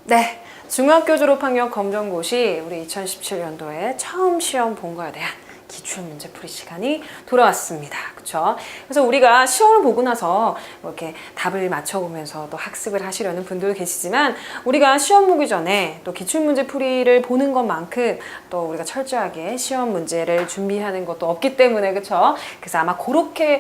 네, 중학교 졸업학력 검정고시 우리 2017년도에 처음 시험 본 거에 대한 기출문제풀이 시간이 돌아왔습니다. 그쵸? 그래서 우리가 시험을 보고 나서 뭐 이렇게 답을 맞춰보면서 또 학습을 하시려는 분들도 계시지만 우리가 시험 보기 전에 또 기출문제풀이를 보는 것만큼 또 우리가 철저하게 시험 문제를 준비하는 것도 없기 때문에 그쵸? 그래서 아마 그렇게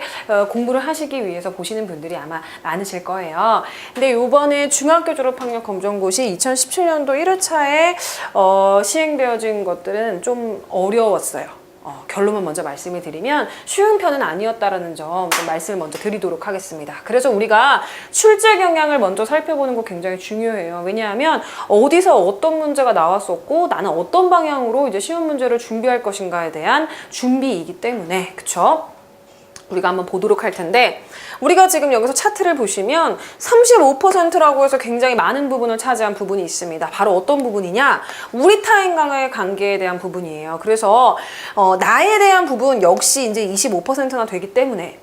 공부를 하시기 위해서 보시는 분들이 아마 많으실 거예요. 근데 요번에 중학교 졸업학력 검정고시 2017년도 1회차에 시행되어진 것들은 좀 어려웠어요. 결론만 먼저 말씀을 드리면 쉬운 편은 아니었다라는 점 좀 말씀을 먼저 드리도록 하겠습니다. 그래서 우리가 출제 경향을 먼저 살펴보는 거 굉장히 중요해요. 왜냐하면 어디서 어떤 문제가 나왔었고 나는 어떤 방향으로 이제 시험 문제를 준비할 것인가에 대한 준비이기 때문에 그쵸? 우리가 한번 보도록 할 텐데 우리가 지금 여기서 차트를 보시면 35%라고 해서 굉장히 많은 부분을 차지한 부분이 있습니다. 바로 어떤 부분이냐? 우리 타인과의 관계에 대한 부분이에요. 그래서 나에 대한 부분 역시 이제 25%나 되기 때문에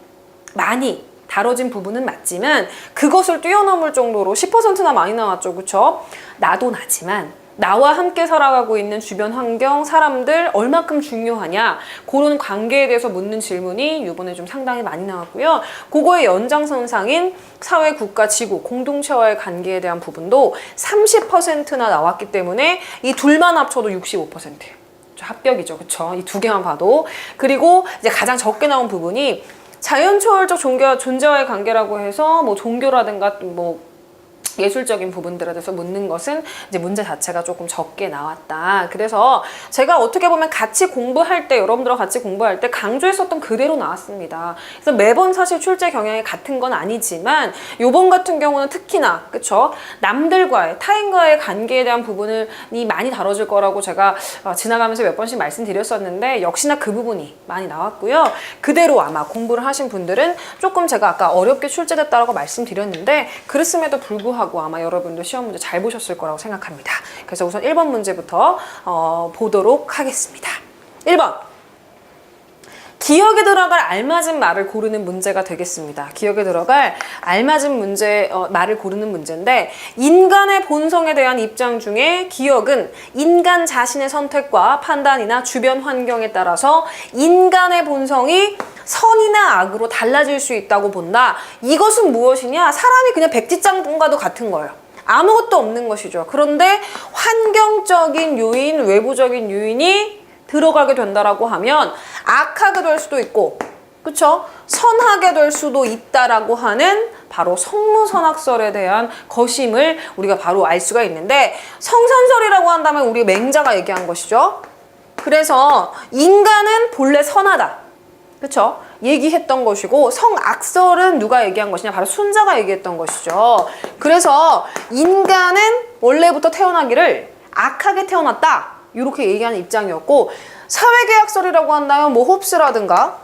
많이 다뤄진 부분은 맞지만 그것을 뛰어넘을 정도로 10%나 많이 나왔죠. 그렇죠? 나도 나지만 나와 함께 살아가고 있는 주변 환경, 사람들 얼마큼 중요하냐 그런 관계에 대해서 묻는 질문이 이번에 좀 상당히 많이 나왔고요. 그거의 연장선상인 사회, 국가, 지구, 공동체와의 관계에 대한 부분도 30%나 나왔기 때문에 이 둘만 합쳐도 65%예요. 합격이죠. 그쵸? 이 두 개만 봐도. 그리고 이제 가장 적게 나온 부분이 자연초월적 존재와의 관계라고 해서 뭐 종교라든가 뭐 예술적인 부분들에 대해서 묻는 것은 이제 문제 자체가 조금 적게 나왔다. 그래서 제가 어떻게 보면 같이 공부할 때 여러분들과 같이 공부할 때 강조했었던 그대로 나왔습니다. 그래서 매번 사실 출제 경향이 같은 건 아니지만 요번 같은 경우는 특히나 그쵸? 남들과의 타인과의 관계에 대한 부분이 많이 다뤄질 거라고 제가 지나가면서 몇 번씩 말씀드렸었는데 역시나 그 부분이 많이 나왔고요. 그대로 아마 공부를 하신 분들은 조금 제가 아까 어렵게 출제됐다라고 말씀드렸는데 그랬음에도 불구하고 아마 여러분들 시험 문제 잘 보셨을 거라고 생각합니다. 그래서 우선 1번 문제부터 보도록 하겠습니다. 1번. 기억에 들어갈 알맞은 말을 고르는 문제가 되겠습니다. 기억에 들어갈 알맞은 말을 고르는 문제인데 인간의 본성에 대한 입장 중에 기억은 인간 자신의 선택과 판단이나 주변 환경에 따라서 인간의 본성이 선이나 악으로 달라질 수 있다고 본다. 이것은 무엇이냐? 사람이 그냥 백지장군과도 같은 거예요. 아무것도 없는 것이죠. 그런데 환경적인 요인, 외부적인 요인이 들어가게 된다라고 하면 악하게 될 수도 있고 그쵸? 선하게 될 수도 있다라고 하는 바로 성무선악설에 대한 것임을 우리가 바로 알 수가 있는데 성선설이라고 한다면 우리 맹자가 얘기한 것이죠. 그래서 인간은 본래 선하다. 그쵸? 얘기했던 것이고 성악설은 누가 얘기한 것이냐? 바로 순자가 얘기했던 것이죠. 그래서 인간은 원래부터 태어나기를 악하게 태어났다. 이렇게 얘기하는 입장이었고 사회계약설이라고 한다면 뭐 홉스라든가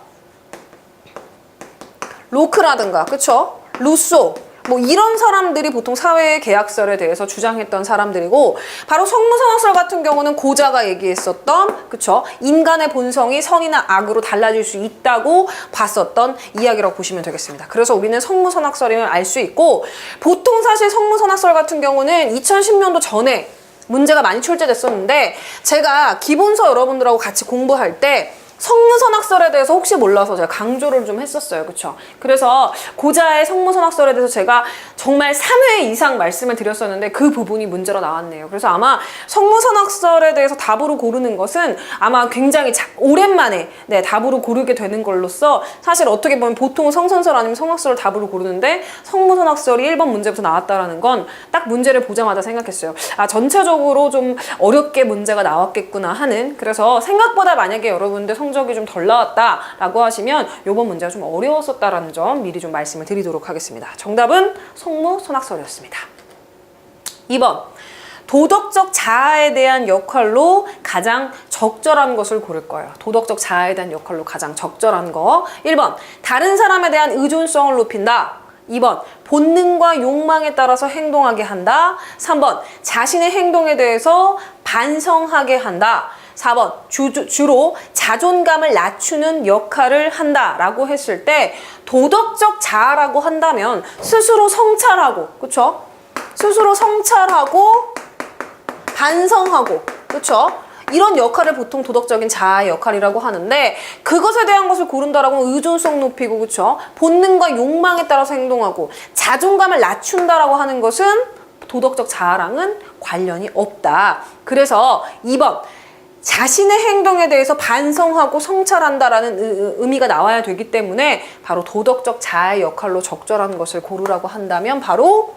로크라든가 그쵸? 루소 뭐 이런 사람들이 보통 사회계약설에 대해서 주장했던 사람들이고 바로 성무선악설 같은 경우는 고자가 얘기했었던 그쵸? 인간의 본성이 선이나 악으로 달라질 수 있다고 봤었던 이야기라고 보시면 되겠습니다. 그래서 우리는 성무선악설임을 알 수 있고 보통 사실 성무선악설 같은 경우는 2010년도 전에 문제가 많이 출제됐었는데 제가 기본서 여러분들하고 같이 공부할 때 성무선악설에 대해서 혹시 몰라서 제가 강조를 좀 했었어요. 그쵸? 그래서 고자의 성무선악설에 대해서 제가 정말 3회 이상 말씀을 드렸었는데 그 부분이 문제로 나왔네요. 그래서 아마 성무선악설에 대해서 답으로 고르는 것은 아마 굉장히 오랜만에 답으로 고르게 되는 걸로써 사실 어떻게 보면 보통 성선설 아니면 성악설을 답으로 고르는데 성무선악설이 1번 문제부터 나왔다라는 건 딱 문제를 보자마자 생각했어요. 아, 전체적으로 좀 어렵게 문제가 나왔겠구나 하는 그래서 생각보다 만약에 여러분들 성적이 좀 덜 나왔다라고 하시면 이번 문제가 좀 어려웠었다라는 점 미리 좀 말씀을 드리도록 하겠습니다. 정답은 성무선악설이었습니다. 2번. 도덕적 자아에 대한 역할로 가장 적절한 것을 고를 거예요. 도덕적 자아에 대한 역할로 가장 적절한 거. 1번. 다른 사람에 대한 의존성을 높인다. 2번. 본능과 욕망에 따라서 행동하게 한다. 3번. 자신의 행동에 대해서 반성하게 한다. 4번. 주로 자존감을 낮추는 역할을 한다라고 했을 때 도덕적 자아라고 한다면 스스로 성찰하고 그쵸? 스스로 성찰하고 반성하고, 그렇죠? 이런 역할을 보통 도덕적인 자아의 역할이라고 하는데, 그것에 대한 것을 고른다라고 하면 의존성 높이고, 그렇죠? 본능과 욕망에 따라서 행동하고 자존감을 낮춘다라고 하는 것은 도덕적 자아랑은 관련이 없다. 그래서 2번 자신의 행동에 대해서 반성하고 성찰한다라는 의미가 나와야 되기 때문에 바로 도덕적 자아의 역할로 적절한 것을 고르라고 한다면 바로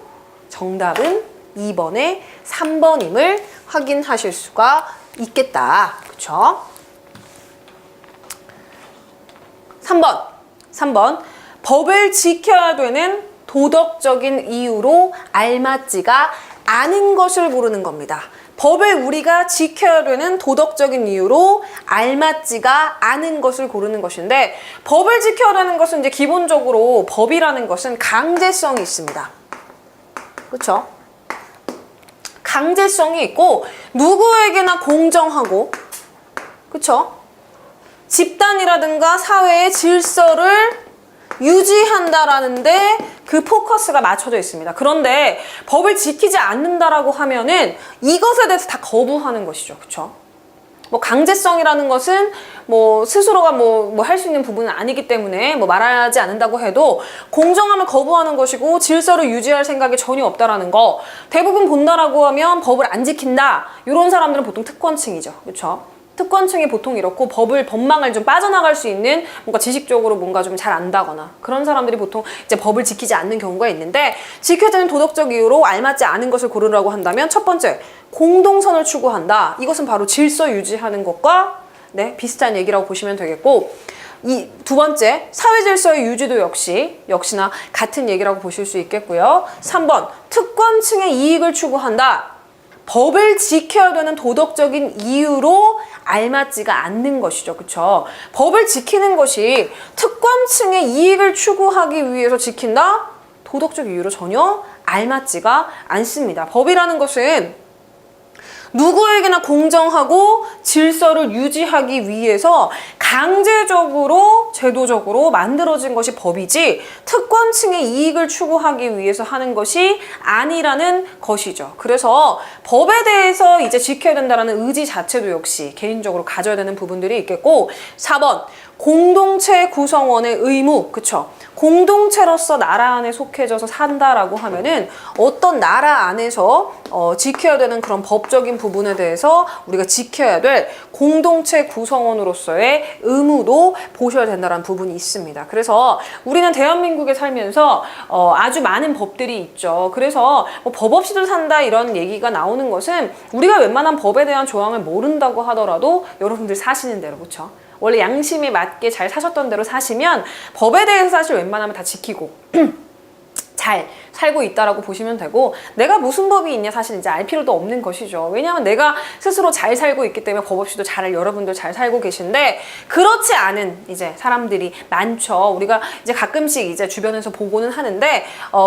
정답은 2번의 3번임을 확인하실 수가 있겠다. 그쵸? 3번. 법을 지켜야 되는 도덕적인 이유로 알맞지가 않은 것을 고르는 겁니다. 법을 우리가 지켜야 되는 도덕적인 이유로 알맞지가 않은 것을 고르는 것인데, 법을 지켜야 되는 것은 이제 기본적으로 법이라는 것은 강제성이 있습니다. 그렇죠? 강제성이 있고 누구에게나 공정하고, 그렇죠? 집단이라든가 사회의 질서를 유지한다라는데 그 포커스가 맞춰져 있습니다. 그런데 법을 지키지 않는다라고 하면은 이것에 대해서 다 거부하는 것이죠. 그렇죠? 뭐 강제성이라는 것은 뭐 스스로가 뭐 할 수 있는 부분은 아니기 때문에 뭐 말하지 않는다고 해도 공정함을 거부하는 것이고 질서를 유지할 생각이 전혀 없다라는 거. 대부분 본다라고 하면 법을 안 지킨다. 이런 사람들은 보통 특권층이죠. 그렇죠? 특권층이 보통 이렇고 법망을 좀 빠져나갈 수 있는 뭔가 지식적으로 뭔가 좀 잘 안다거나 그런 사람들이 보통 이제 법을 지키지 않는 경우가 있는데, 지켜야 되는 도덕적 이유로 알맞지 않은 것을 고르라고 한다면 첫 번째, 공동선을 추구한다. 이것은 바로 질서 유지하는 것과 비슷한 얘기라고 보시면 되겠고, 이 두 번째, 사회 질서의 유지도 역시나 같은 얘기라고 보실 수 있겠고요. 3번, 특권층의 이익을 추구한다. 법을 지켜야 되는 도덕적인 이유로 알맞지가 않는 것이죠. 그렇죠? 법을 지키는 것이 특권층의 이익을 추구하기 위해서 지킨다? 도덕적 이유로 전혀 알맞지가 않습니다. 법이라는 것은 누구에게나 공정하고 질서를 유지하기 위해서 강제적으로 제도적으로 만들어진 것이 법이지 특권층의 이익을 추구하기 위해서 하는 것이 아니라는 것이죠. 그래서 법에 대해서 이제 지켜야 된다는 의지 자체도 역시 개인적으로 가져야 되는 부분들이 있겠고, 4번 공동체 구성원의 의무, 그쵸? 공동체로서 나라 안에 속해져서 산다라고 하면은 어떤 나라 안에서 지켜야 되는 그런 법적인 부분에 대해서 우리가 지켜야 될 공동체 구성원으로서의 의무도 보셔야 된다는 부분이 있습니다. 그래서 우리는 대한민국에 살면서 아주 많은 법들이 있죠. 그래서 뭐 법 없이도 산다 이런 얘기가 나오는 것은 우리가 웬만한 법에 대한 조항을 모른다고 하더라도 여러분들 사시는 대로, 그렇죠? 원래 양심에 맞게 잘 사셨던 대로 사시면 법에 대해서 사실 웬만하면 다 지키고 잘 살고 있다라고 보시면 되고, 내가 무슨 법이 있냐 사실 이제 알 필요도 없는 것이죠. 왜냐하면 내가 스스로 잘 살고 있기 때문에 법 없이도 여러분들 잘 살고 계신데, 그렇지 않은 이제 사람들이 많죠. 우리가 이제 가끔씩 이제 주변에서 보고는 하는데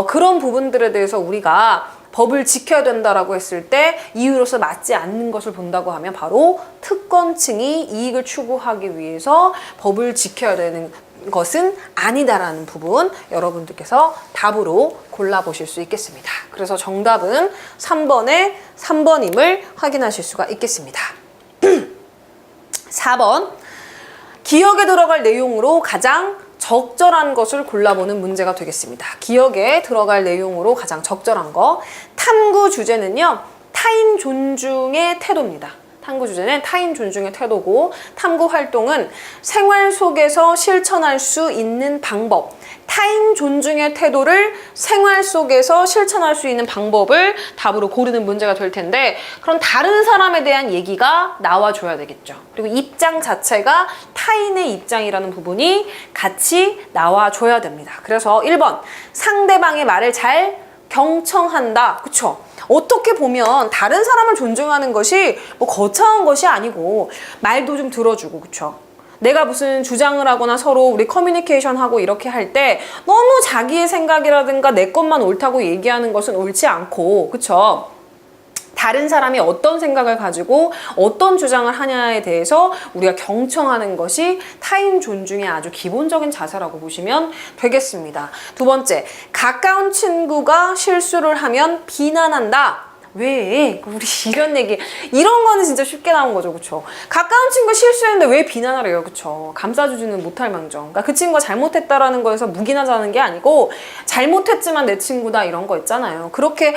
그런 부분들에 대해서 우리가 법을 지켜야 된다라고 했을 때 이유로서 맞지 않는 것을 본다고 하면 바로 특권층이 이익을 추구하기 위해서 법을 지켜야 되는 것은 아니다라는 부분 여러분들께서 답으로 골라보실 수 있겠습니다. 그래서 정답은 3번의 3번임을 확인하실 수가 있겠습니다. 4번, 기억에 들어갈 내용으로 가장 적절한 것을 골라보는 문제가 되겠습니다. 기억에 들어갈 내용으로 가장 적절한 거. 탐구 주제는요, 타인 존중의 태도입니다. 탐구 주제는 타인 존중의 태도고, 탐구 활동은 생활 속에서 실천할 수 있는 방법, 타인 존중의 태도를 생활 속에서 실천할 수 있는 방법을 답으로 고르는 문제가 될 텐데, 그럼 다른 사람에 대한 얘기가 나와줘야 되겠죠. 그리고 입장 자체가 타인의 입장이라는 부분이 같이 나와줘야 됩니다. 그래서 1번, 상대방의 말을 잘 경청한다. 그쵸? 어떻게 보면 다른 사람을 존중하는 것이 뭐 거창한 것이 아니고 말도 좀 들어주고, 그쵸? 내가 무슨 주장을 하거나 서로 우리 커뮤니케이션 하고 이렇게 할 때 너무 자기의 생각이라든가 내 것만 옳다고 얘기하는 것은 옳지 않고, 그쵸? 다른 사람이 어떤 생각을 가지고 어떤 주장을 하냐에 대해서 우리가 경청하는 것이 타인 존중의 아주 기본적인 자세라고 보시면 되겠습니다. 두 번째, 가까운 친구가 실수를 하면 비난한다. 왜? 우리 이런 얘기, 이런 거는 진짜 쉽게 나온 거죠, 그쵸? 가까운 친구 실수했는데 왜 비난을 해요, 그쵸? 감싸주지는 못할 망정. 그러니까 그 친구가 잘못했다라는 거에서 묵인하자는 게 아니고, 잘못했지만 내 친구다, 이런 거 있잖아요. 그렇게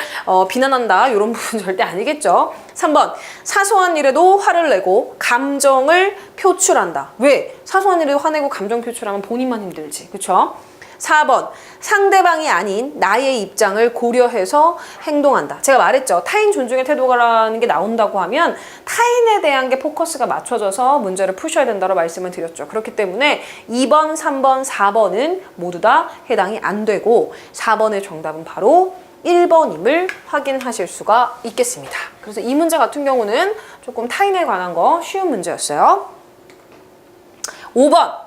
비난한다, 이런 부분 절대 아니겠죠? 3번, 사소한 일에도 화를 내고 감정을 표출한다. 왜? 사소한 일에도 화내고 감정 표출하면 본인만 힘들지, 그쵸? 4번, 상대방이 아닌 나의 입장을 고려해서 행동한다. 제가 말했죠. 타인 존중의 태도라는 게 나온다고 하면 타인에 대한 게 포커스가 맞춰져서 문제를 푸셔야 된다고 말씀을 드렸죠. 그렇기 때문에 2번, 3번, 4번은 모두 다 해당이 안 되고 4번의 정답은 바로 1번임을 확인하실 수가 있겠습니다. 그래서 이 문제 같은 경우는 조금 타인에 관한 거 쉬운 문제였어요. 5번.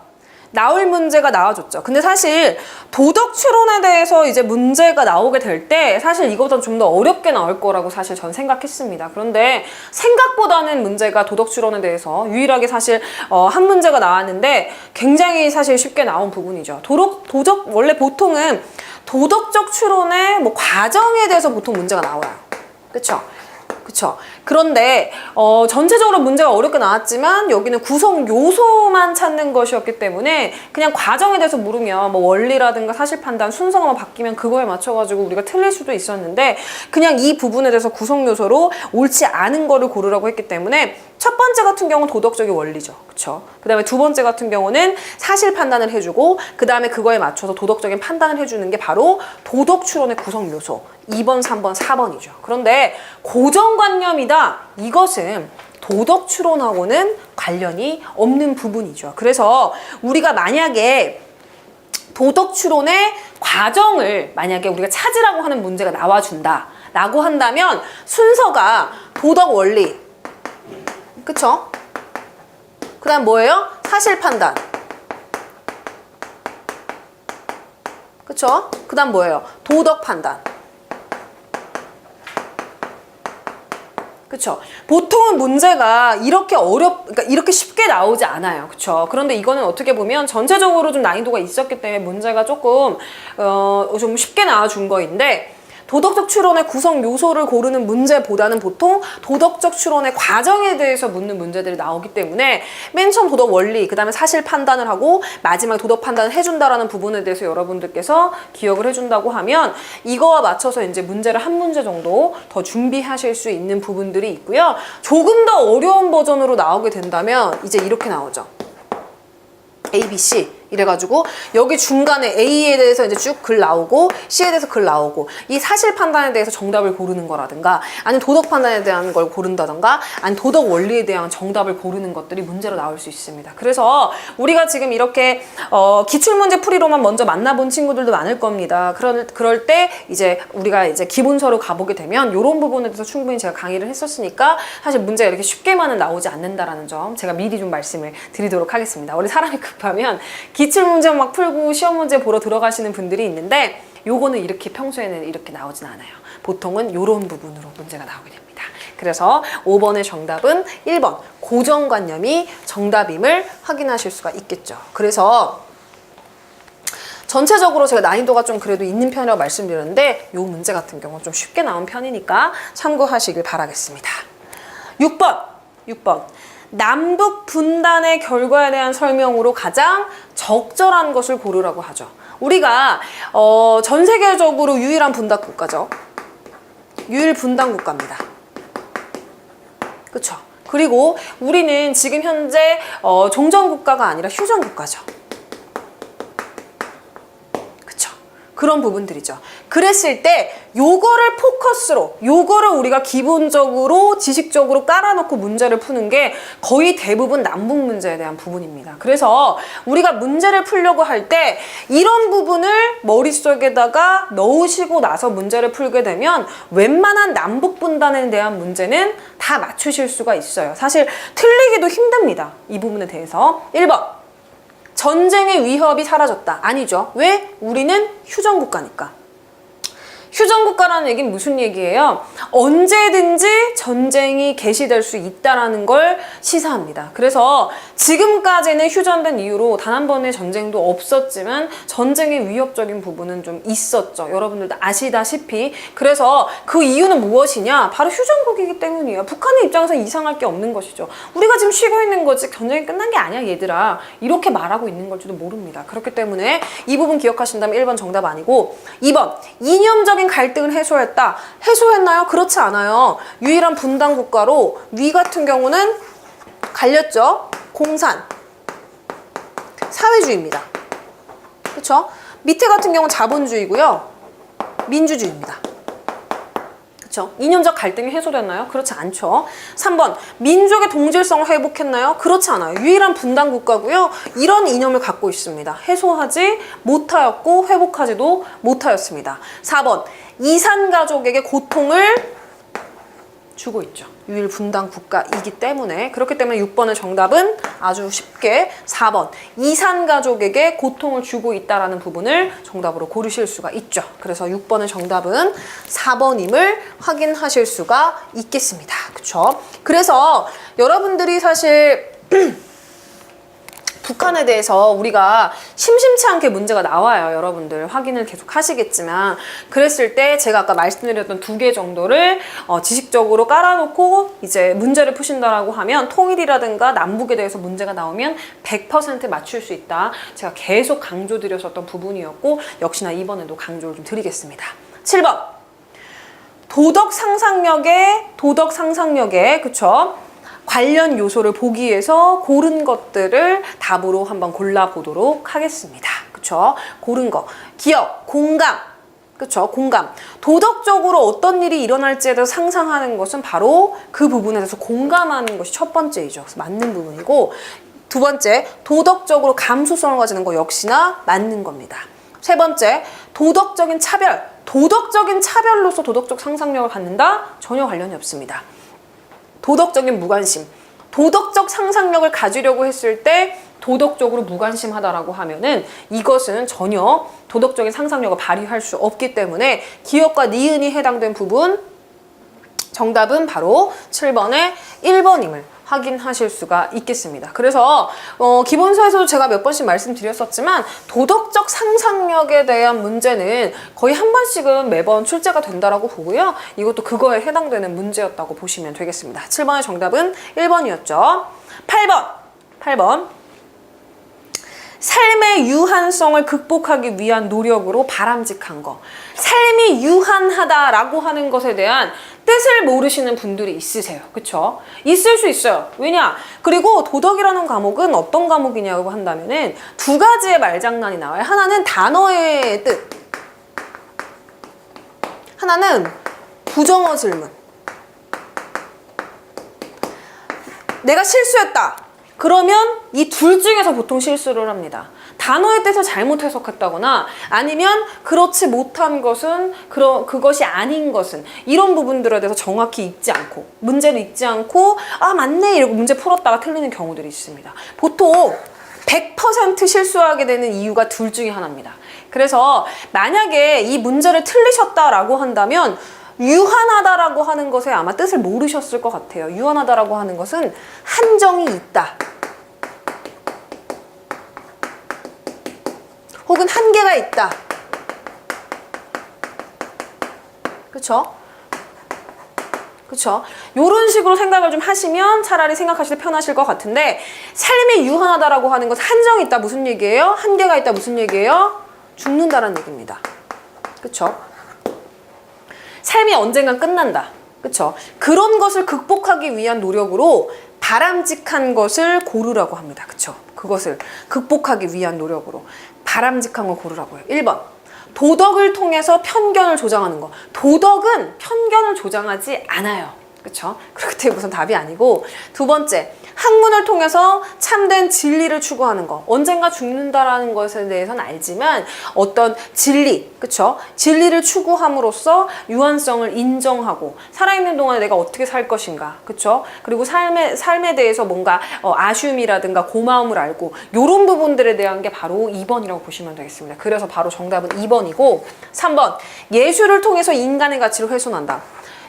나올 문제가 나와줬죠. 근데 사실 도덕 추론에 대해서 이제 문제가 나오게 될 때 사실 이거보다 좀 더 어렵게 나올 거라고 사실 전 생각했습니다. 그런데 생각보다는 문제가 도덕 추론에 대해서 유일하게 사실 한 문제가 나왔는데 굉장히 사실 쉽게 나온 부분이죠. 원래 보통은 도덕적 추론의 뭐 과정에 대해서 보통 문제가 나와요. 그쵸? 그쵸? 그런데 전체적으로 문제가 어렵게 나왔지만 여기는 구성 요소만 찾는 것이었기 때문에 그냥 과정에 대해서 물으면 뭐 원리라든가 사실 판단 순서가 바뀌면 그거에 맞춰가지고 우리가 틀릴 수도 있었는데 그냥 이 부분에 대해서 구성 요소로 옳지 않은 거를 고르라고 했기 때문에 첫 번째 같은 경우는 도덕적인 원리죠. 그쵸? 그 다음에 두 번째 같은 경우는 사실 판단을 해주고 그 다음에 그거에 맞춰서 도덕적인 판단을 해주는 게 바로 도덕 추론의 구성 요소 2번, 3번, 4번이죠. 그런데 고정관념이다. 이것은 도덕 추론하고는 관련이 없는 부분이죠. 그래서 우리가 만약에 도덕 추론의 과정을 만약에 우리가 찾으라고 하는 문제가 나와준다 라고 한다면 순서가 도덕 원리, 그쵸? 그 다음 뭐예요? 사실 판단, 그쵸? 그 다음 뭐예요? 도덕 판단, 그쵸? 보통은 문제가 이렇게 그러니까 이렇게 쉽게 나오지 않아요. 그쵸? 그런데 이거는 어떻게 보면 전체적으로 좀 난이도가 있었기 때문에 문제가 조금, 좀 쉽게 나와준 거인데, 도덕적 추론의 구성 요소를 고르는 문제보다는 보통 도덕적 추론의 과정에 대해서 묻는 문제들이 나오기 때문에 맨 처음 도덕 원리, 그 다음에 사실 판단을 하고 마지막에 도덕 판단을 해준다라는 부분에 대해서 여러분들께서 기억을 해준다고 하면 이거와 맞춰서 이제 문제를 한 문제 정도 더 준비하실 수 있는 부분들이 있고요. 조금 더 어려운 버전으로 나오게 된다면 이제 이렇게 나오죠. A, B, C 이래가지고 여기 중간에 A에 대해서 이제 쭉 글 나오고 C에 대해서 글 나오고 이 사실 판단에 대해서 정답을 고르는 거라든가 아니면 도덕 판단에 대한 걸 고른다든가 아니면 도덕 원리에 대한 정답을 고르는 것들이 문제로 나올 수 있습니다. 그래서 우리가 지금 이렇게 기출문제 풀이로만 먼저 만나본 친구들도 많을 겁니다. 그럴 때 이제 우리가 이제 기본서로 가보게 되면 이런 부분에 대해서 충분히 제가 강의를 했었으니까 사실 문제가 이렇게 쉽게만은 나오지 않는다라는 점 제가 미리 좀 말씀을 드리도록 하겠습니다. 우리 사람이 급하면 기출문제 막 풀고 시험 문제 보러 들어가시는 분들이 있는데 요거는 이렇게 평소에는 이렇게 나오진 않아요. 보통은 요런 부분으로 문제가 나오게 됩니다. 그래서 5번의 정답은 1번 고정관념이 정답임을 확인하실 수가 있겠죠. 그래서 전체적으로 제가 난이도가 좀 그래도 있는 편이라고 말씀드렸는데 요 문제 같은 경우는 좀 쉽게 나온 편이니까 참고하시길 바라겠습니다. 6번 남북 분단의 결과에 대한 설명으로 가장 적절한 것을 고르라고 하죠. 우리가 전 세계적으로 유일한 분단 국가죠. 유일 분단 국가입니다. 그쵸? 그리고 우리는 지금 현재 종전 국가가 아니라 휴전 국가죠. 그런 부분들이죠. 그랬을 때 요거를 포커스로 요거를 우리가 기본적으로 지식적으로 깔아놓고 문제를 푸는 게 거의 대부분 남북 문제에 대한 부분입니다. 그래서 우리가 문제를 풀려고 할 때 이런 부분을 머릿속에다가 넣으시고 나서 문제를 풀게 되면 웬만한 남북 분단에 대한 문제는 다 맞추실 수가 있어요. 사실 틀리기도 힘듭니다. 이 부분에 대해서. 1번 전쟁의 위협이 사라졌다. 아니죠. 왜? 우리는 휴전국가니까. 휴전국가라는 얘기는 무슨 얘기예요? 언제든지 전쟁이 개시될 수 있다라는 걸 시사합니다. 그래서 지금까지는 휴전된 이후로 단 한 번의 전쟁도 없었지만 전쟁의 위협적인 부분은 좀 있었죠. 여러분들도 아시다시피. 그래서 그 이유는 무엇이냐? 바로 휴전국이기 때문이에요. 북한의 입장에서 이상할 게 없는 것이죠. 우리가 지금 쉬고 있는 거지 전쟁이 끝난 게 아니야 얘들아. 이렇게 말하고 있는 걸지도 모릅니다. 그렇기 때문에 이 부분 기억하신다면 1번 정답 아니고 2번 이념적인 갈등을 해소했다. 해소했나요? 그렇지 않아요. 유일한 분단 국가로 위 같은 경우는 갈렸죠. 공산 사회주의입니다. 그렇죠? 밑에 같은 경우는 자본주의고요. 민주주의입니다. 그렇죠? 이념적 갈등이 해소됐나요? 그렇지 않죠. 3번 민족의 동질성을 회복했나요? 그렇지 않아요. 유일한 분단 국가고요. 이런 이념을 갖고 있습니다. 해소하지 못하였고 회복하지도 못하였습니다. 4번 이산 가족에게 고통을 주고 있죠. 유일 분단 국가이기 때문에. 그렇기 때문에 6번의 정답은 아주 쉽게 4번 이산 가족에게 고통을 주고 있다라는 부분을 정답으로 고르실 수가 있죠. 그래서 6번의 정답은 4번임을 확인하실 수가 있겠습니다. 그렇죠? 그래서 여러분들이 사실 북한에 대해서 우리가 심심치 않게 문제가 나와요. 여러분들 확인을 계속 하시겠지만 그랬을 때 제가 아까 말씀드렸던 2개 정도를 지식적으로 깔아놓고 이제 문제를 푸신다라고 하면 통일이라든가 남북에 대해서 문제가 나오면 100% 맞출 수 있다. 제가 계속 강조드렸었던 부분이었고 역시나 이번에도 강조를 좀 드리겠습니다. 7번 도덕 상상력에 그쵸? 관련 요소를 보기 위해서 고른 것들을 답으로 한번 골라보도록 하겠습니다. 그쵸? 고른 거. 기억, 공감. 그쵸? 공감. 도덕적으로 어떤 일이 일어날지에 대해서 상상하는 것은 바로 그 부분에 대해서 공감하는 것이 첫 번째이죠. 그래서 맞는 부분이고, 2번째, 도덕적으로 감수성을 가지는 거 역시나 맞는 겁니다. 3번째, 도덕적인 차별. 도덕적인 차별로서 도덕적 상상력을 갖는다? 전혀 관련이 없습니다. 도덕적인 무관심. 도덕적 상상력을 가지려고 했을 때 도덕적으로 무관심하다라고 하면은 이것은 전혀 도덕적인 상상력을 발휘할 수 없기 때문에 기억과 니은이 해당된 부분 정답은 바로 7번의 1번임을 확인하실 수가 있겠습니다. 그래서 기본서에서도 제가 몇 번씩 말씀드렸었지만 도덕적 상상력에 대한 문제는 거의 한 번씩은 매번 출제가 된다라고 보고요. 이것도 그거에 해당되는 문제였다고 보시면 되겠습니다. 7번의 정답은 1번이었죠. 8번 삶의 유한성을 극복하기 위한 노력으로 바람직한 거. 삶이 유한하다라고 하는 것에 대한 뜻을 모르시는 분들이 있으세요. 그쵸? 있을 수 있어요. 왜냐? 그리고 도덕이라는 과목은 어떤 과목이냐고 한다면은 2가지의 말장난이 나와요. 하나는 단어의 뜻. 하나는 부정어 질문. 내가 실수했다. 그러면 이 둘 중에서 보통 실수를 합니다. 단어의 뜻을 잘못 해석했다거나 아니면 그렇지 못한 것은 그것이 아닌 것은 이런 부분들에 대해서 정확히 읽지 않고 문제를 읽지 않고 아 맞네 이러고 문제 풀었다가 틀리는 경우들이 있습니다. 보통 100% 실수하게 되는 이유가 둘 중에 하나입니다. 그래서 만약에 이 문제를 틀리셨다라고 한다면 유한하다라고 하는 것에 아마 뜻을 모르셨을 것 같아요. 유한하다라고 하는 것은 한정이 있다. 혹은 한계가 있다. 그쵸? 그쵸? 요런 식으로 생각을 좀 하시면 차라리 생각하실 때 편하실 것 같은데 삶이 유한하다라고 하는 것은 한정이 있다. 무슨 얘기예요? 한계가 있다. 무슨 얘기예요? 죽는다라는 얘기입니다. 그쵸? 삶이 언젠간 끝난다. 그쵸? 그런 것을 극복하기 위한 노력으로 바람직한 것을 고르라고 합니다. 그쵸? 그것을 극복하기 위한 노력으로 바람직한 걸 고르라고요. 1번. 도덕을 통해서 편견을 조장하는 거. 도덕은 편견을 조장하지 않아요. 그쵸? 그렇기 때문에 우선 답이 아니고, 두 번째, 학문을 통해서 참된 진리를 추구하는 거. 언젠가 죽는다라는 것에 대해서는 알지만 어떤 진리, 그쵸? 진리를 추구함으로써 유한성을 인정하고 살아있는 동안에 내가 어떻게 살 것인가, 그쵸? 그리고 삶에 대해서 뭔가 아쉬움이라든가 고마움을 알고 요런 부분들에 대한 게 바로 2번이라고 보시면 되겠습니다. 그래서 바로 정답은 2번이고, 3번, 예술을 통해서 인간의 가치를 훼손한다.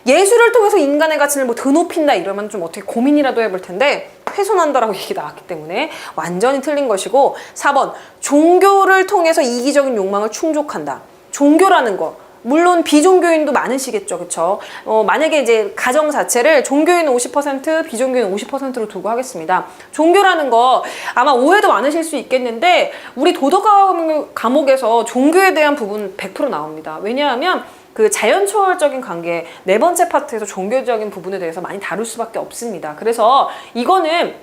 예술을 통해서 인간의 가치를 뭐 드높인다 이러면 좀 어떻게 고민이라도 해볼 텐데, 훼손한다라고 얘기 나왔기 때문에 완전히 틀린 것이고, 4번, 종교를 통해서 이기적인 욕망을 충족한다. 종교라는 거, 물론 비종교인도 많으시겠죠, 그쵸? 만약에 이제 가정 자체를 종교인은 50%, 비종교인은 50%로 두고 하겠습니다. 종교라는 거 아마 오해도 많으실 수 있겠는데, 우리 도덕 과목에서 종교에 대한 부분 100% 나옵니다. 왜냐하면 그 자연초월적인 관계 네 번째 파트에서 종교적인 부분에 대해서 많이 다룰 수밖에 없습니다. 그래서 이거는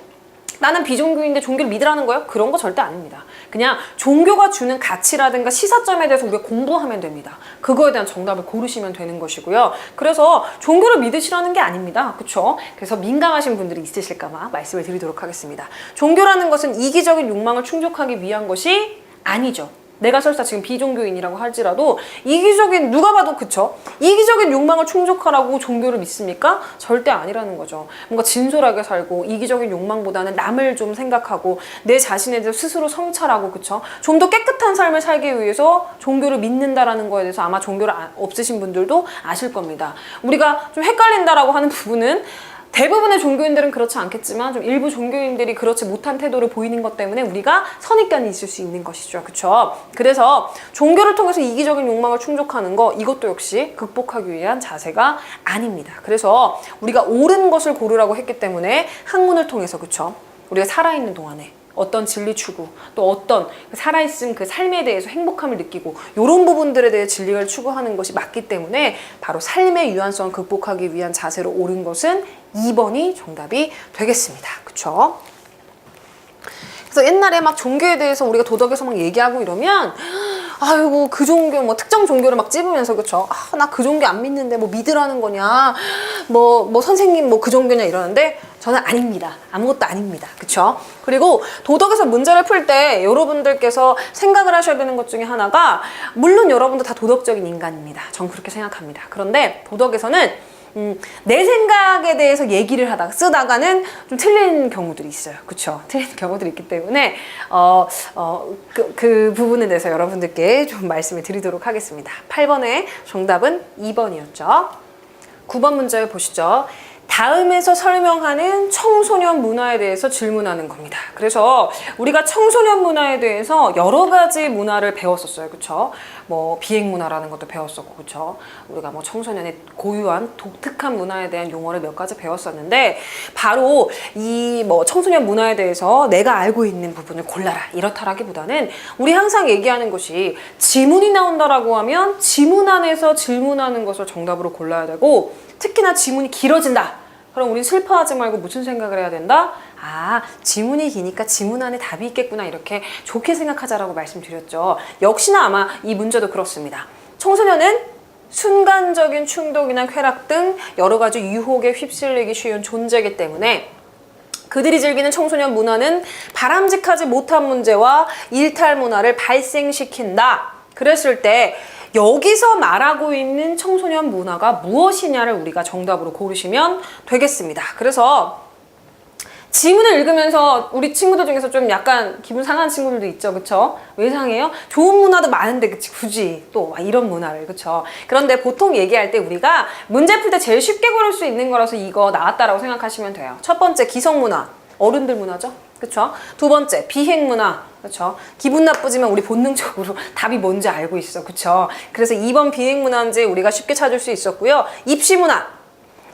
나는 비종교인데 종교를 믿으라는 거예요? 그런 거 절대 아닙니다. 그냥 종교가 주는 가치라든가 시사점에 대해서 우리가 공부하면 됩니다. 그거에 대한 정답을 고르시면 되는 것이고요. 그래서 종교를 믿으시라는 게 아닙니다. 그렇죠? 그래서 민감하신 분들이 있으실까 봐 말씀을 드리도록 하겠습니다. 종교라는 것은 이기적인 욕망을 충족하기 위한 것이 아니죠. 내가 설사 지금 비종교인이라고 할지라도 이기적인, 누가 봐도 그쵸? 이기적인 욕망을 충족하라고 종교를 믿습니까? 절대 아니라는 거죠. 뭔가 진솔하게 살고 이기적인 욕망보다는 남을 좀 생각하고 내 자신에 대해서 스스로 성찰하고, 그쵸? 좀 더 깨끗한 삶을 살기 위해서 종교를 믿는다라는 거에 대해서 아마 종교를 없으신 분들도 아실 겁니다. 우리가 좀 헷갈린다라고 하는 부분은 대부분의 종교인들은 그렇지 않겠지만 좀 일부 종교인들이 그렇지 못한 태도를 보이는 것 때문에 우리가 선입견이 있을 수 있는 것이죠. 그렇죠? 그래서 종교를 통해서 이기적인 욕망을 충족하는 거, 이것도 역시 극복하기 위한 자세가 아닙니다. 그래서 우리가 옳은 것을 고르라고 했기 때문에 학문을 통해서, 그렇죠? 우리가 살아있는 동안에 어떤 진리 추구, 또 어떤 살아있음 그 삶에 대해서 행복함을 느끼고 이런 부분들에 대해 진리를 추구하는 것이 맞기 때문에 바로 삶의 유한성을 극복하기 위한 자세로 옳은 것은 2번이 정답이 되겠습니다. 그쵸? 그래서 옛날에 막 종교에 대해서 우리가 도덕에서 막 얘기하고 이러면 아이고 그 종교 뭐 특정 종교를 막 찝으면서, 그쵸? 아, 나 그 종교 안 믿는데 뭐 믿으라는 거냐, 뭐 선생님 뭐 그 종교냐 이러는데 저는 아닙니다. 아무것도 아닙니다. 그쵸? 그리고 도덕에서 문제를 풀 때 여러분들께서 생각을 하셔야 되는 것 중에 하나가, 물론 여러분도 다 도덕적인 인간입니다. 전 그렇게 생각합니다. 그런데 도덕에서는 내 생각에 대해서 얘기를 쓰다가는 좀 틀린 경우들이 있어요. 그쵸? 틀린 경우들이 있기 때문에 그 부분에 대해서 여러분들께 좀 말씀을 드리도록 하겠습니다. 8번의 정답은 2번이었죠. 9번 문제 보시죠. 다음에서 설명하는 청소년 문화에 대해서 질문하는 겁니다. 그래서 우리가 청소년 문화에 대해서 여러 가지 문화를 배웠었어요. 그쵸? 뭐 비행 문화라는 것도 배웠었고, 그쵸? 우리가 뭐 청소년의 고유한 독특한 문화에 대한 용어를 몇 가지 배웠었는데, 바로 이 뭐 청소년 문화에 대해서 내가 알고 있는 부분을 골라라 이렇다라기보다는 우리 항상 얘기하는 것이, 지문이 나온다라고 하면 지문 안에서 질문하는 것을 정답으로 골라야 되고, 특히나 지문이 길어진다. 그럼 우리 슬퍼하지 말고 무슨 생각을 해야 된다? 아, 지문이 기니까 지문 안에 답이 있겠구나, 이렇게 좋게 생각하자라고 말씀드렸죠. 역시나 아마 이 문제도 그렇습니다. 청소년은 순간적인 충동이나 쾌락 등 여러 가지 유혹에 휩쓸리기 쉬운 존재이기 때문에 그들이 즐기는 청소년 문화는 바람직하지 못한 문제와 일탈 문화를 발생시킨다. 그랬을 때 여기서 말하고 있는 청소년 문화가 무엇이냐를 우리가 정답으로 고르시면 되겠습니다. 그래서 지문을 읽으면서 우리 친구들 중에서 좀 약간 기분 상한 친구들도 있죠. 그쵸? 왜 상해요? 좋은 문화도 많은데 그치? 굳이 또 이런 문화를, 그쵸? 그런데 보통 얘기할 때 우리가 문제 풀 때 제일 쉽게 고를 수 있는 거라서 이거 나왔다라고 생각하시면 돼요. 첫 번째 기성문화, 어른들 문화죠. 그쵸? 두 번째 비행 문화, 그쵸? 기분 나쁘지만 우리 본능적으로 답이 뭔지 알고 있어. 그쵸? 그래서 2번 비행 문화인지 우리가 쉽게 찾을 수 있었고요. 입시 문화,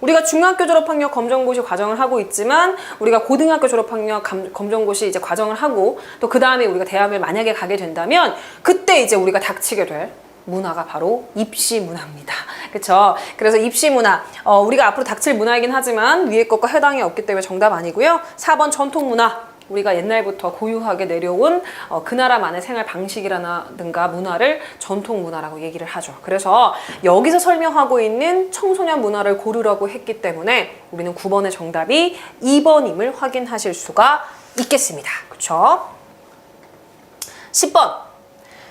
우리가 중학교 졸업학력 검정고시 과정을 하고 있지만 우리가 고등학교 졸업학력 검정고시 이제 과정을 하고 또 그 다음에 우리가 대학을 만약에 가게 된다면 그때 이제 우리가 닥치게 될 문화가 바로 입시 문화입니다. 그쵸? 그래서 입시 문화, 우리가 앞으로 닥칠 문화이긴 하지만 위에 것과 해당이 없기 때문에 정답 아니고요. 4번 전통 문화, 우리가 옛날부터 고유하게 내려온 그 나라만의 생활 방식이라든가 문화를 전통 문화라고 얘기를 하죠. 그래서 여기서 설명하고 있는 청소년 문화를 고르라고 했기 때문에 우리는 9번의 정답이 2번임을 확인하실 수가 있겠습니다. 그렇죠? 10번.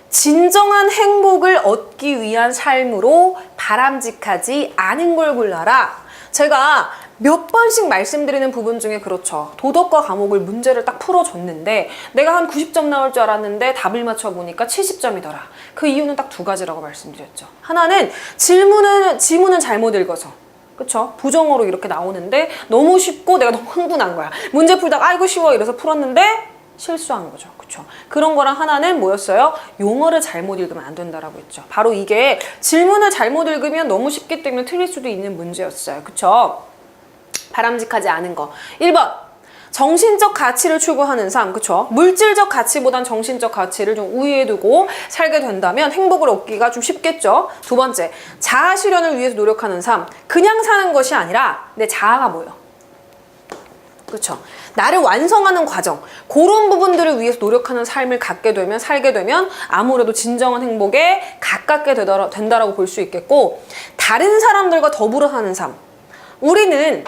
진정한 행복을 얻기 위한 삶으로 바람직하지 않은 걸 골라라. 제가 몇 번씩 말씀드리는 부분 중에 그렇죠. 도덕과 과목을 문제를 딱 풀어줬는데 내가 한 90점 나올 줄 알았는데 답을 맞춰보니까 70점이더라. 그 이유는 딱 두 가지라고 말씀드렸죠. 하나는 지문은 잘못 읽어서. 그쵸? 부정어로 이렇게 나오는데 너무 쉽고 내가 너무 흥분한 거야. 문제 풀다가 아이고 쉬워 이래서 풀었는데 실수한 거죠. 그쵸? 그런 거랑 하나는 뭐였어요? 용어를 잘못 읽으면 안 된다라고 했죠. 바로 이게 질문을 잘못 읽으면 너무 쉽기 때문에 틀릴 수도 있는 문제였어요. 그쵸? 바람직하지 않은 거. 1번. 정신적 가치를 추구하는 삶. 그쵸? 물질적 가치보단 정신적 가치를 좀 우위에 두고 살게 된다면 행복을 얻기가 좀 쉽겠죠. 두 번째. 자아 실현을 위해서 노력하는 삶. 그냥 사는 것이 아니라 내 자아가 뭐예요? 그렇죠. 나를 완성하는 과정, 그런 부분들을 위해서 노력하는 삶을 살게 되면 아무래도 진정한 행복에 가깝게 된다라고 볼 수 있겠고, 다른 사람들과 더불어 사는 삶. 우리는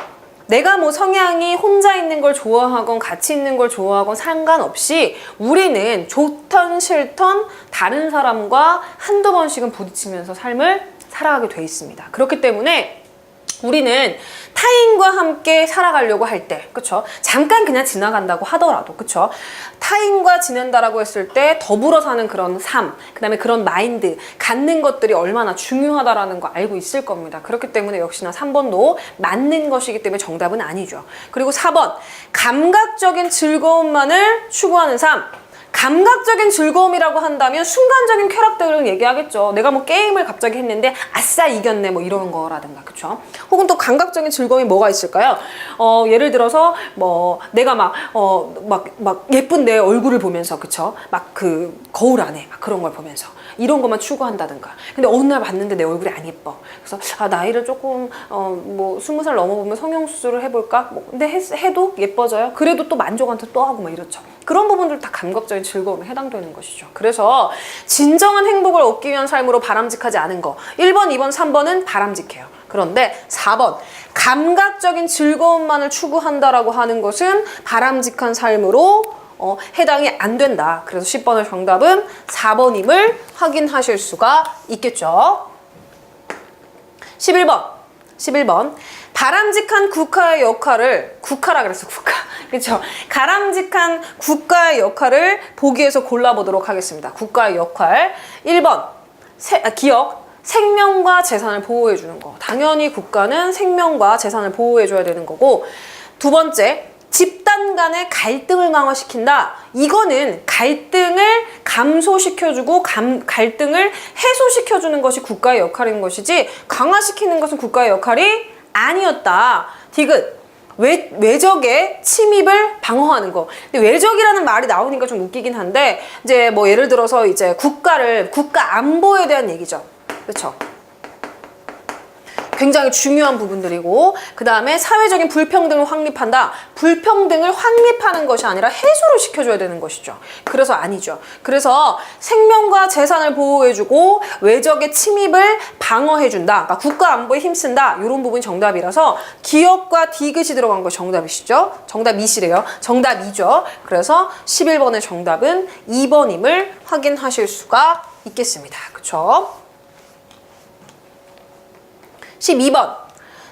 내가 뭐 성향이 혼자 있는 걸 좋아하건 같이 있는 걸 좋아하건 상관없이 우리는 좋던 싫던 다른 사람과 한두 번씩은 부딪히면서 삶을 살아가게 돼 있습니다. 그렇기 때문에 우리는 타인과 함께 살아가려고 할 때, 그쵸? 잠깐 그냥 지나간다고 하더라도, 그쵸? 타인과 지낸다라고 했을 때 더불어 사는 그런 삶, 그 다음에 그런 마인드, 갖는 것들이 얼마나 중요하다라는 거 알고 있을 겁니다. 그렇기 때문에 역시나 3번도 맞는 것이기 때문에 정답은 아니죠. 그리고 4번, 감각적인 즐거움만을 추구하는 삶. 감각적인 즐거움이라고 한다면 순간적인 쾌락들을 얘기하겠죠. 내가 뭐 게임을 갑자기 했는데 아싸 이겼네 뭐 이런 거라든가, 그쵸? 혹은 또 감각적인 즐거움이 뭐가 있을까요? 예를 들어서 뭐 내가 막 예쁜 내 얼굴을 보면서, 그쵸? 막 그 거울 안에 막 그런 걸 보면서 이런 것만 추구한다든가. 근데 어느 날 봤는데 내 얼굴이 안 예뻐. 그래서 나이를 조금 뭐 20살 넘어보면 성형수술을 해볼까? 뭐 근데 해도 예뻐져요. 그래도 또 만족한테 또 하고 막 이렇죠. 그런 부분들 다 감각적인 즐거움에 해당되는 것이죠. 그래서 진정한 행복을 얻기 위한 삶으로 바람직하지 않은 거. 1번, 2번, 3번은 바람직해요. 그런데 4번, 감각적인 즐거움만을 추구한다라고 하는 것은 바람직한 삶으로 해당이 안 된다. 그래서 10번의 정답은 4번임을 확인하실 수가 있겠죠. 11번. 바람직한 국가의 역할을, 국가라 그랬어, 국가. 그쵸? 바람직한 국가의 역할을 보기에서 골라보도록 하겠습니다. 국가의 역할. 1번, 기억. 생명과 재산을 보호해주는 거. 당연히 국가는 생명과 재산을 보호해줘야 되는 거고. 두 번째, 집단 간의 갈등을 강화시킨다. 이거는 갈등을 감소시켜주고 갈등을 해소시켜주는 것이 국가의 역할인 것이지 강화시키는 것은 국가의 역할이 아니었다. 디귿. 외적의 침입을 방어하는 거. 근데 외적이라는 말이 나오니까 좀 웃기긴 한데, 이제 뭐 예를 들어서 이제 국가 안보에 대한 얘기죠. 그렇죠? 굉장히 중요한 부분들이고, 그 다음에 사회적인 불평등을 확립한다. 불평등을 확립하는 것이 아니라 해소를 시켜줘야 되는 것이죠. 그래서 아니죠. 그래서 생명과 재산을 보호해주고 외적의 침입을 방어해준다. 그러니까 국가 안보에 힘쓴다. 이런 부분이 정답이라서 기업과 디귿이 들어간 거 정답이시죠? 정답이시래요. 정답이죠. 그래서 11번의 정답은 2번임을 확인하실 수가 있겠습니다. 그쵸? 12번.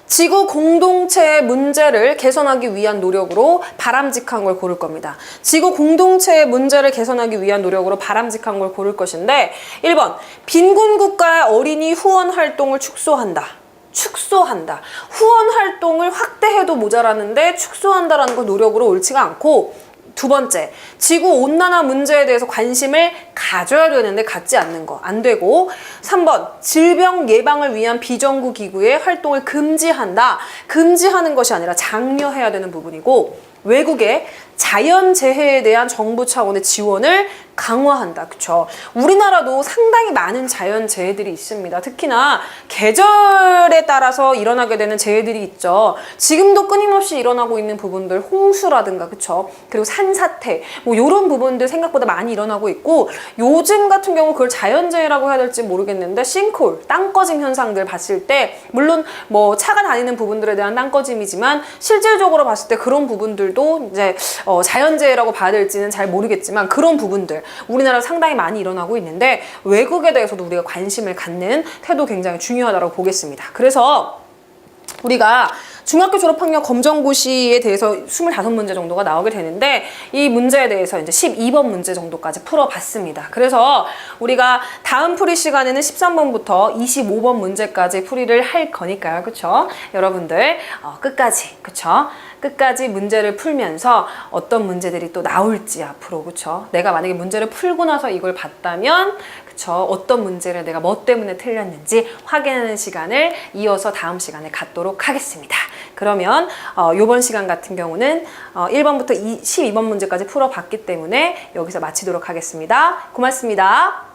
지구 공동체의 문제를 개선하기 위한 노력으로 바람직한 걸 고를 겁니다. 지구 공동체의 문제를 개선하기 위한 노력으로 바람직한 걸 고를 것인데, 1번. 빈곤 국가의 어린이 후원 활동을 축소한다. 후원 활동을 확대해도 모자라는데 축소한다라는 건 노력으로 옳지가 않고, 두 번째, 지구온난화 문제에 대해서 관심을 가져야 되는데 갖지 않는 거 안 되고, 3번, 질병 예방을 위한 비정부 기구의 활동을 금지한다. 금지하는 것이 아니라 장려해야 되는 부분이고, 외국의 자연재해에 대한 정부 차원의 지원을 강화한다. 그쵸? 우리나라도 상당히 많은 자연재해들이 있습니다. 특히나 계절에 따라서 일어나게 되는 재해들이 있죠. 지금도 끊임없이 일어나고 있는 부분들, 홍수라든가, 그쵸? 그리고 산사태, 뭐 이런 부분들 생각보다 많이 일어나고 있고, 요즘 같은 경우 그걸 자연재해라고 해야 될지 모르겠는데, 싱크홀, 땅꺼짐 현상들 봤을 때, 물론 뭐 차가 다니는 부분들에 대한 땅꺼짐이지만, 실질적으로 봤을 때 그런 부분들도 이제 자연재해라고 봐야 될지는 잘 모르겠지만, 그런 부분들, 우리나라 상당히 많이 일어나고 있는데, 외국에 대해서도 우리가 관심을 갖는 태도 굉장히 중요하다고 보겠습니다. 그래서 우리가 중학교 졸업학력 검정고시에 대해서 25문제 정도가 나오게 되는데, 이 문제에 대해서 이제 12번 문제 정도까지 풀어봤습니다. 그래서 우리가 다음 풀이 시간에는 13번부터 25번 문제까지 풀이를 할 거니까요. 그쵸? 여러분들 끝까지, 그쵸? 끝까지 문제를 풀면서 어떤 문제들이 또 나올지 앞으로, 그쵸? 내가 만약에 문제를 풀고 나서 이걸 봤다면, 그쵸? 어떤 문제를 내가 뭐 때문에 틀렸는지 확인하는 시간을 이어서 다음 시간에 갖도록 하겠습니다. 그러면 이번 시간 같은 경우는 1번부터 12번 문제까지 풀어봤기 때문에 여기서 마치도록 하겠습니다. 고맙습니다.